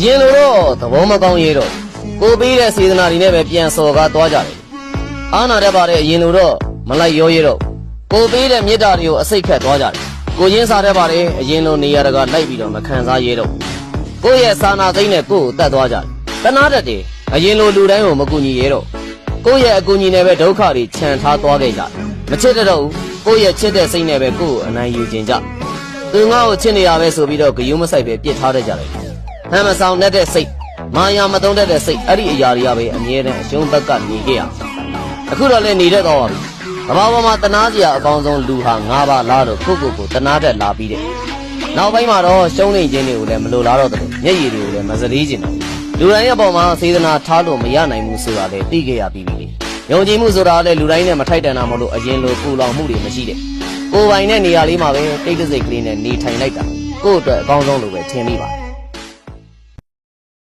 ရင်လိုတော့သဘောမကောင်းရေးတော့ကိုပေးတဲ့စေတနာတွေနဲ့ပဲပြန်စော်ကားသွားကြတယ်အားနာတတ်ပါတဲ့အရင်လိုတော့မလိုက်ရောရဲတော့ကိုပေးတဲ့မေတ္တာတွေကိုအစိတ်ခတ်သွားကြတယ်ကိုချင်းစားတတ်ပါတယ်အရင်လိုနေရာတကာလိုက်ပြီးတော့မခံစားရဲတော့ကိုရဲ့စာနာသိမ့်နဲ့ကိုကိုတတ်သွားကြတယ်တနာတတ်တယ်အရင်လိုလူတိုင်းကိုမကူညီရဲတော့ကိုရဲ့အကူညီနဲ့ပဲဒုက္ခတွေခြံထားသွားခဲ့ကြတယ်မချစ်တတ်တော့ဘူးကိုရဲ့ချစ်တဲ့စိတ်နဲ့ပဲကိုကိုအနိုင်ယူခြင်းကြသူငါ့ကိုချစ်နေရပဲဆိုပြီးတော့ဂယုမဆိုင်ပဲပြစ်ထားတတ်ကြတယ်ဟမ်မဆောင်နဲ့တဲ့စိတ်မာယာမသုံးတတ်တဲ့စိတ်အဲ့ဒီအရာတွေကပဲအမြဲတမ်းအရှုံးဘက်ကနေခဲ့ရအခုတော့လည်းနေတတ်သွားပါပြီကဘာပေါ်မှာတနာစရာအကောင်းဆုံးလူဟာ၅ပါးလားတော့ကိုတနာတတ်လာပြီးတဲ့နောက်ပိုင်းမှာတော့ရှုံးနေခြင်းတွေကိုလည်းမလိုလားတော့တယ်မျက်ရည်တွေကိုလည်းမစလေးခြင်းတော့လူတိုင်းရဲ့ပေါ်မှာစေတနာထားလို့မရနိုင်ဘူးဆိုတာလည်းသိခဲ့ရပြီးပြီယုံကြည်မှုဆိုတာလည်းလူတိုင်းနဲ့မထိုက်တန်တာမလို့အရင်လိုပူလောင်မှုတွေမရှိတဲ့ကိုယ်ပိုင်တဲ့နေရာလေးမှာပဲတိတ်တဆိတ်ကလေးနဲ့နေထိုင်လိုက်တာကိုယ့်အတွက်အကောင်းဆုံးလို့ပဲထင်မိပါ